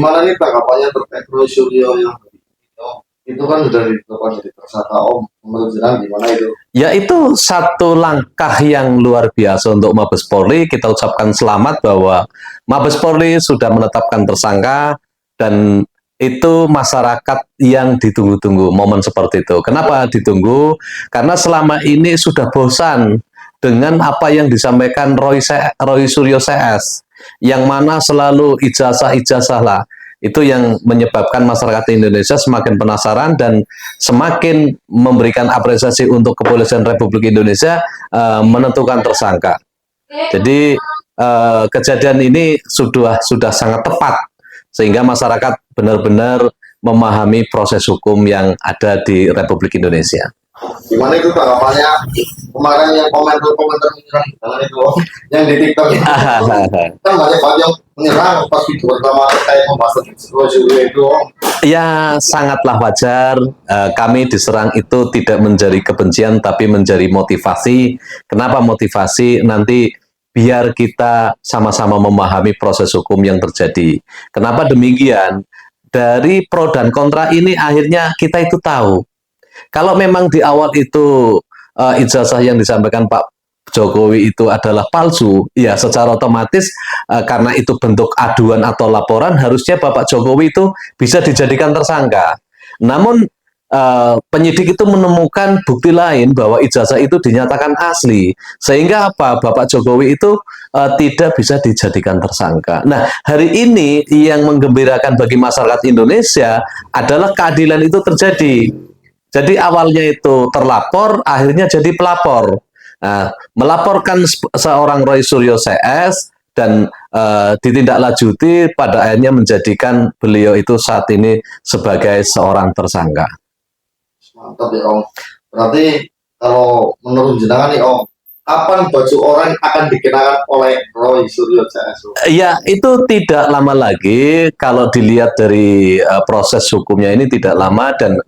Gimana nih tanggapannya terkait Roy Suryo yang itu kan sudah ditetapkan jadi tersangka Om. Menurut jenengan gimana itu? Ya, itu satu langkah yang luar biasa untuk Mabes Polri. Kita ucapkan selamat bahwa Mabes Polri sudah menetapkan tersangka, dan itu masyarakat yang ditunggu-tunggu momen seperti itu. Kenapa ditunggu? Karena selama ini sudah bosan dengan apa yang disampaikan Roy Suryo CS, yang mana selalu ijazah-ijazah lah. Itu yang menyebabkan masyarakat Indonesia semakin penasaran dan semakin memberikan apresiasi untuk Kepolisian Republik Indonesia menentukan tersangka. Jadi kejadian ini sudah sangat tepat sehingga masyarakat benar-benar memahami proses hukum yang ada di Republik Indonesia. Gimana itu tanggapannya kemarin yang komentar-komentar menyerang jangan itu Om, yang di TikTok itu kan banyak banget yang menyerang pas video pertama terkait pembahasan Roy Suryo itu Om. Ya, sangatlah wajar. Kami diserang itu tidak menjadi kebencian, tapi menjadi motivasi. Kenapa motivasi? Nanti biar kita sama-sama memahami proses hukum yang terjadi. Kenapa demikian? Dari pro dan kontra ini akhirnya kita itu tahu. Kalau memang di awal itu ijazah yang disampaikan Pak Jokowi itu adalah palsu, ya secara otomatis karena itu bentuk aduan atau laporan, harusnya Bapak Jokowi itu bisa dijadikan tersangka. Namun penyidik itu menemukan bukti lain bahwa ijazah itu dinyatakan asli, sehingga apa? Bapak Jokowi itu tidak bisa dijadikan tersangka. Nah, hari ini yang menggembirakan bagi masyarakat Indonesia adalah keadilan itu terjadi. Jadi awalnya itu terlapor, akhirnya jadi pelapor. Nah, melaporkan seorang Roy Suryo CS dan ditindaklanjuti pada akhirnya menjadikan beliau itu saat ini sebagai seorang tersangka. Mantap ya Om. Berarti kalau menurut jenengan nih Om, kapan baju orang akan dikenakan oleh Roy Suryo CS? Ya, itu tidak lama lagi. Kalau dilihat dari proses hukumnya ini tidak lama, dan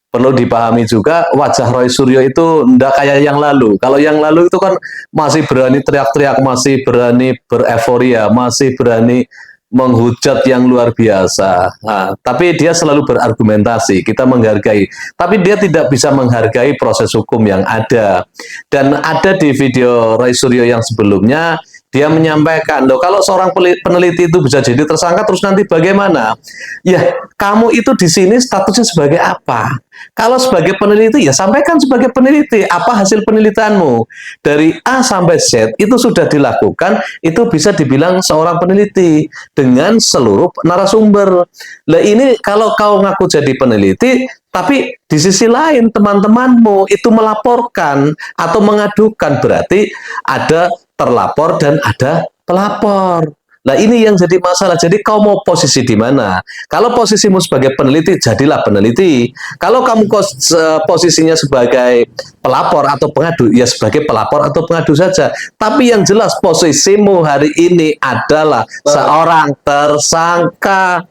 perlu dipahami juga wajah Roy Suryo itu tidak kayak yang lalu. Kalau yang lalu itu kan masih berani teriak-teriak, masih berani bereforia, masih berani menghujat yang luar biasa. Nah, tapi dia selalu berargumentasi, kita menghargai. Tapi dia tidak bisa menghargai proses hukum yang ada. Dan ada di video Roy Suryo yang sebelumnya, dia menyampaikan, loh kalau seorang peneliti itu bisa jadi tersangka, terus nanti bagaimana? Ya, kamu itu di sini statusnya sebagai apa? Kalau sebagai peneliti, ya sampaikan sebagai peneliti. Apa hasil penelitianmu? Dari A sampai Z itu sudah dilakukan, itu bisa dibilang seorang peneliti dengan seluruh narasumber. Lah ini kalau kau ngaku jadi peneliti, tapi di sisi lain teman-temanmu itu melaporkan atau mengadukan, berarti ada terlapor dan ada pelapor. Nah, ini yang jadi masalah. Jadi kau mau posisi di mana? Kalau posisimu sebagai peneliti, jadilah peneliti. Kalau kamu posisinya sebagai pelapor atau pengadu, ya sebagai pelapor atau pengadu saja. Tapi yang jelas posisimu hari ini adalah seorang tersangka.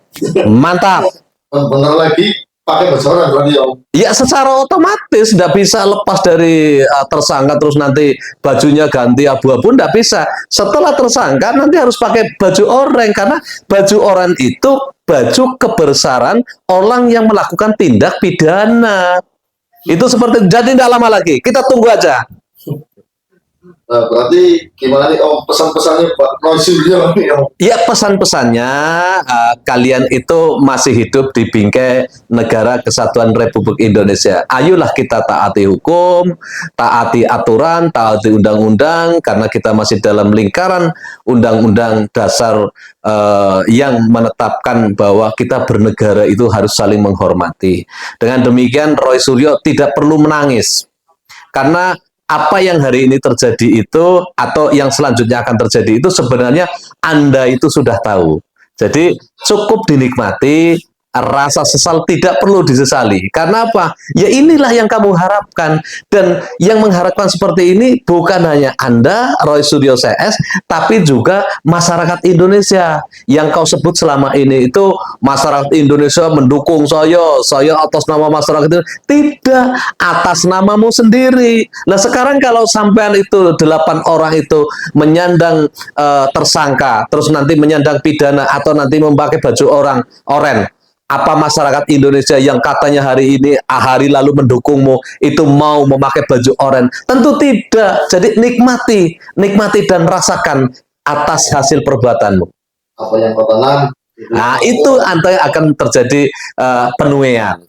Mantap. Bener lagi pakai baju orang berarti Om. Ya, secara otomatis tidak bisa lepas dari tersangka terus nanti bajunya ganti abu-abu, tidak bisa. Setelah tersangka nanti harus pakai baju oranye, karena baju oranye itu baju kebesaran orang yang melakukan tindak pidana. Itu seperti, jadi tidak lama lagi, kita tunggu aja. Nah, berarti gimana nih Om pesan-pesannya Pak Roy Suryo nih Om? Ya, pesan-pesannya kalian itu masih hidup di bingkai negara kesatuan Republik Indonesia. Ayolah kita taati hukum, taati aturan, taati undang-undang, karena kita masih dalam lingkaran undang-undang dasar yang menetapkan bahwa kita bernegara itu harus saling menghormati. Dengan demikian Roy Suryo tidak perlu menangis, karena apa yang hari ini terjadi itu atau yang selanjutnya akan terjadi itu sebenarnya Anda itu sudah tahu. Jadi cukup dinikmati, rasa sesal tidak perlu disesali. Karena apa? Ya inilah yang kamu harapkan. Dan yang mengharapkan seperti ini bukan hanya Anda, Roy Suryo CS, tapi juga masyarakat Indonesia. Yang kau sebut selama ini itu masyarakat Indonesia mendukung saya atas nama masyarakat itu. Tidak, atas namamu sendiri. Nah sekarang kalau sampean itu 8 orang itu menyandang tersangka, terus nanti menyandang pidana atau nanti memakai baju oren, apa masyarakat Indonesia yang katanya hari ini, hari lalu mendukungmu, itu mau memakai baju oren? Tentu tidak. Jadi nikmati dan rasakan atas hasil perbuatanmu. Apa yang kau tanam, Nah, itu nanti akan terjadi penuaian.